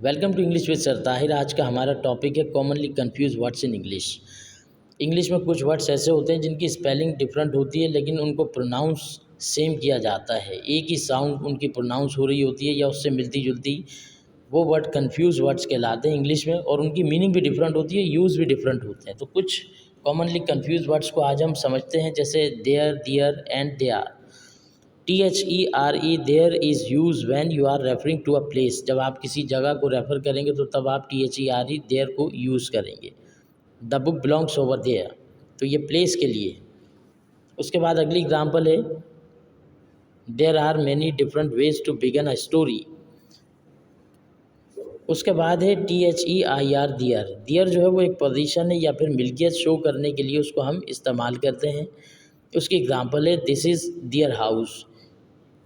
Welcome to English with sir Tahir. आज का हमारा टॉपिक है commonly confuse words in English. English में कुछ वर्ड्स ऐसे होते हैं जिनकी स्पेलिंग डिफरेंट होती है लेकिन उनको प्रोनाउंस सेम किया जाता है। एक ही साउंड उनकी प्रोनाउंस हो रही होती है या उससे मिलती जुलती, वो वर्ड कंफ्यूज वर्ड्स कहलाते हैं इंग्लिश में, और उनकी मीनिंग भी डिफरेंट होती है, यूज़ भी डिफरेंट होते हैं। तो कुछ कॉमनली कंफ्यूज वर्ड्स को आज हम समझते हैं, जैसे there, their and they are. THERE there is use when you are referring to a place. जब आप किसी जगह को रेफ़र करेंगे तो तब आप THERE देयर को यूज़ करेंगे। The book belongs over there, तो ये प्लेस के लिए। उसके बाद अगली एग्जांपल है there are many different ways to begin a story. उसके बाद है THEIR दियर। दियर जो है वो एक पोजीशन है या फिर मिल्कियत शो करने के लिए उसको हम इस्तेमाल करते हैं। उसकी एग्जांपल है दिस इज़ दियर हाउस,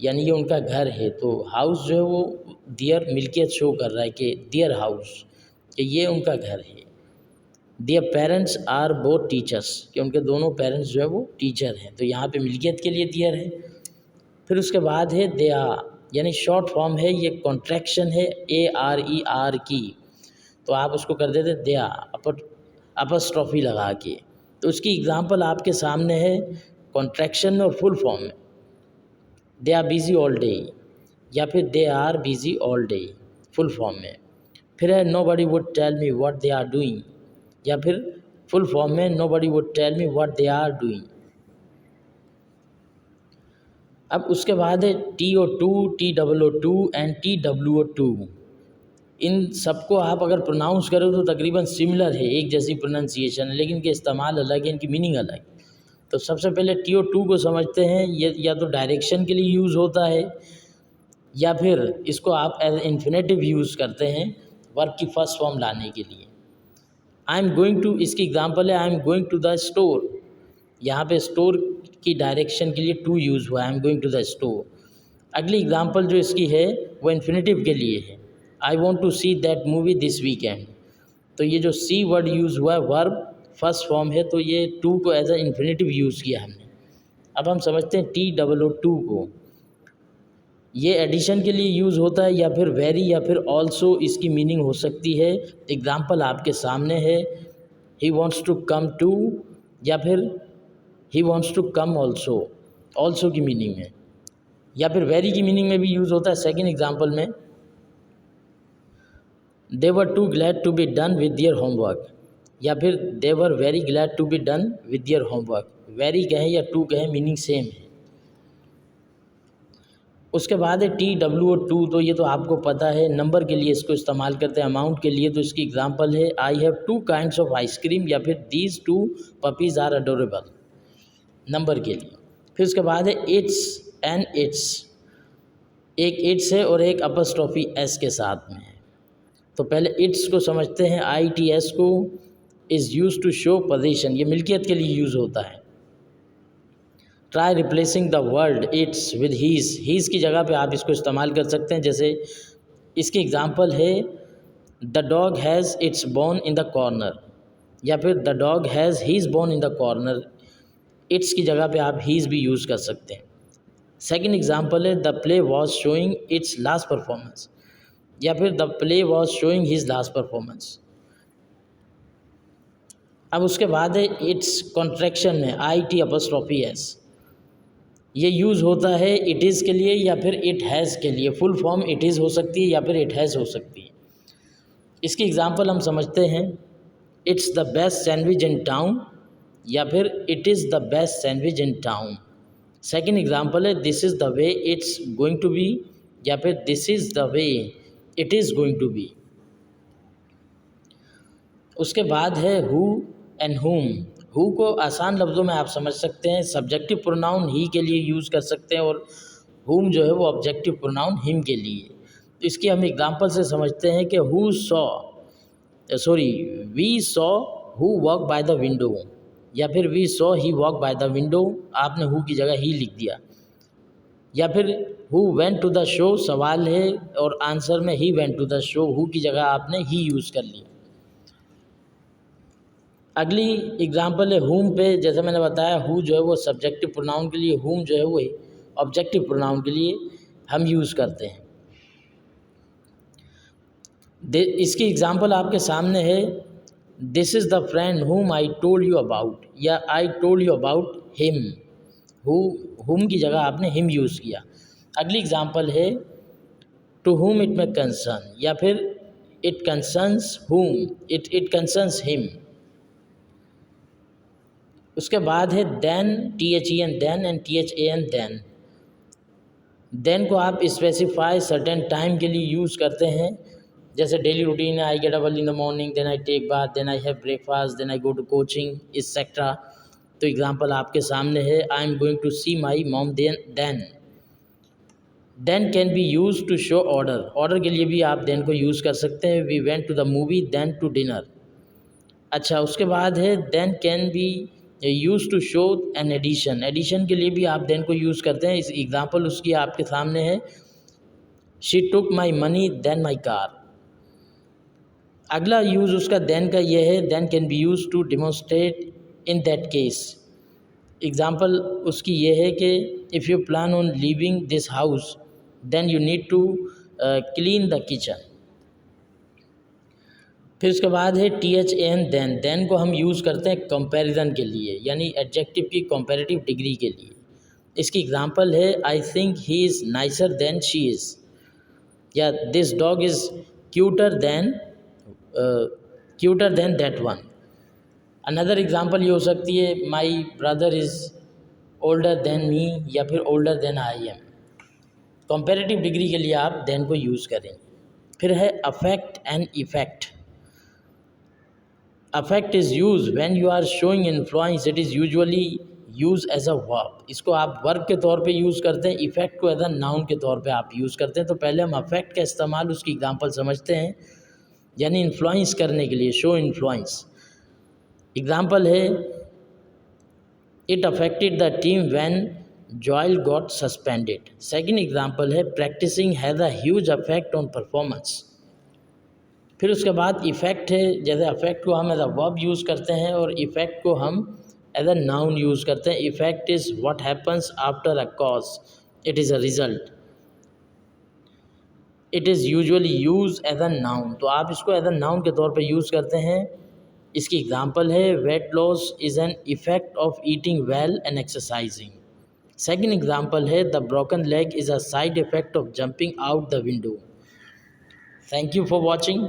यानी ये उनका घर है। तो हाउस जो है वो दियर मिल्कियत शो कर रहा है कि दियर हाउस, कि ये उनका घर है। दियर पेरेंट्स आर बोथ टीचर्स, कि उनके दोनों पेरेंट्स जो है वो टीचर हैं, तो यहाँ पे मिल्कियत के लिए दियर है। फिर उसके बाद है दे आर, यानी शॉर्ट फॉर्म है, ये कॉन्ट्रैक्शन है ARER की, तो आप उसको कर देते दे आर अपस्ट्रॉफी लगा के। तो उसकी एग्जांपल आपके सामने है कॉन्ट्रैक्शन में और फुल फॉर्म में। They are busy all day, या फिर they are busy all day full form में। फिर है nobody would tell me what they are doing, या फिर फुल फॉर्म में nobody would tell me what they are doing. अब उसके बाद है TO2, TOO2 एंड TWO2। इन सबको आप अगर प्रोनाउंस करो तो तकरीबन सिमिलर है, एक जैसी प्रोनाउंसिएशन है, लेकिन इनके इस्तेमाल अलग है, इनकी मीनिंग अलग। तो सबसे पहले TO2 को समझते हैं। ये या तो डायरेक्शन के लिए यूज़ होता है या फिर इसको आप एज इन्फिनेटिव यूज़ करते हैं वर्ब की फर्स्ट फॉर्म लाने के लिए। आई एम गोइंग टू, इसकी एग्जांपल है I am going to the store. यहाँ पे स्टोर की डायरेक्शन के लिए टू यूज़ हुआ है, I am going to the store. अगली एग्जांपल जो इसकी है वो इन्फिनेटिव के लिए है, I want to see that movie this weekend. तो ये जो सी वर्ड यूज़ हुआ है वर्ब फर्स्ट फॉर्म है, तो ये टू को एज ए इन्फिनेटिव यूज़ किया हमने। अब हम समझते हैं TOO2 को। ये एडिशन के लिए यूज़ होता है या फिर वेरी या फिर ऑल्सो इसकी मीनिंग हो सकती है। एग्जाम्पल आपके सामने है he wants to come too, या फिर he wants to come also, also की मीनिंग में, या फिर वेरी की मीनिंग में भी यूज़ होता है। सेकेंड एग्जाम्पल में they were too glad to be done with their homework, या फिर they were very glad to be done with their homework. Very कहें या टू कहें मीनिंग सेम है। उसके बाद है TWO2, तो ये तो आपको पता है, नंबर के लिए इसको इस्तेमाल करते हैं, अमाउंट के लिए। तो इसकी एग्जांपल है I have 2 kinds of ice cream, या फिर these 2 puppies are adorable, number के लिए। फिर उसके बाद है इट्स एंड इट्स, एक इट्स है और एक अपस्ट्रॉफी एस के साथ में है। तो पहले इट्स को समझते हैं। ITS को is use to show possession, ये मिल्कियत के लिए यूज़ होता है। Try replacing the word its with his की जगह पे आप इसको इस्तेमाल कर सकते हैं। जैसे इसकी एग्जांपल है the dog has its bone in the corner, या फिर the dog has his bone in the corner. It's की जगह पे आप हीज़ भी यूज़ कर सकते हैं। सेकेंड एग्जांपल है the play was showing it's last performance, या फिर the play was showing his last performance. अब उसके बाद है इट्स कॉन्ट्रैक्शन में IT_S, ये यूज़ होता है इट इज़ के लिए या फिर इट हैज़ के लिए। फुल फॉर्म इट इज़ हो सकती है या फिर इट हैज़ हो सकती है। इसकी एग्जांपल हम समझते हैं it's the best sandwich in town, या फिर it is the best sandwich in town. Second example है this is the way it's going to be, या फिर this is the way it is going to be. उसके बाद है who and हुम। Who co आसान लफ्ज़ों में आप समझ सकते हैं, सब्जेक्टिव प्रोनाउन ही के लिए यूज़ कर सकते हैं, और हुम जो है वो ऑब्जेक्टिव प्रोनाउन हिम के लिए। तो इसकी हम एग्जांपल से समझते हैं कि we saw who walk by the window, या फिर we saw he walk by the window, आपने हु की जगह ही लिख दिया। या फिर who went to the show, सवाल है और आंसर में he went to the show, who की जगह आपने ही यूज़ कर लिया। अगली एग्जांपल है हुम पे। जैसे मैंने बताया हु जो है वो सब्जेक्टिव प्रोनाउन के लिए, हुम जो है वो ऑब्जेक्टिव प्रोनाउन के लिए हम यूज़ करते हैं। इसकी एग्जांपल आपके सामने है, this is the friend whom I told you about, या I told you about him. whom की जगह आपने हिम यूज़ किया। अगली एग्जांपल है, to whom it may concern, या फिर it concerns whom, it concerns him. उसके बाद है then, THEN then and THAN than. Then को आप स्पेसिफाई सर्टेन टाइम के लिए यूज़ करते हैं, जैसे डेली रूटीन है, I get up early in the morning, then I take bath, then I have breakfast, then I go to coaching etcetera. तो example आपके सामने है, I am going to see my mom then. Then can be use to show order, order के लिए भी आप than को use कर सकते हैं, we went to the movie then to dinner. अच्छा, उसके बाद है then can be use to show an addition, addition के लिए भी आप देन को यूज़ करते हैं। इस एग्जांपल उसकी आपके सामने है, she took my money then my car. अगला यूज़ उसका देन का ये है, then can be use to demonstrate in that case. Example उसकी ये है कि if you plan on leaving this house then you need to clean the kitchen. फिर उसके बाद है THAN देन, देन को हम यूज़ करते हैं कंपैरिजन के लिए, यानी एडजेक्टिव की कंपैरेटिव डिग्री के लिए। इसकी एग्जांपल है, I think he is nicer than she is, या this dog is cuter than that one. Another example ये हो सकती है, my brother is older than me, या फिर older than I am. Comparative degree के लिए आप देन को यूज़ करें। फिर है affect and effect. Affect is use when you are showing influence, it is usually use as a verb. इसको आप वर्ब के तौर पे यूज़ करते हैं, इफ़ेक्ट को एज अ नाउन के तौर पे आप यूज़ करते हैं। तो पहले हम अफेक्ट का इस्तेमाल उसकी एग्जांपल समझते हैं, यानी इन्फ्लुएंस करने के लिए, शो इन्फ्लुएंस। एग्जांपल है, it affected the team when Joel got suspended. Second example है, practising has a huge affect on performance. फिर उसके बाद इफ़ेक्ट है, जैसे अफेक्ट को हम एज अ वर्ब यूज़ करते हैं और इफ़ेक्ट को हम एज अ नाउन यूज़ करते हैं। Effect is what happens after a cause, it is a result, it is usually use as a noun. तो आप इसको एज अ नाउन के तौर पे यूज़ करते हैं। इसकी एग्जांपल है, weight loss is an effect of eating well and exercising. Second example है, the broken leg is a side effect of jumping out the window. Thank you for watching.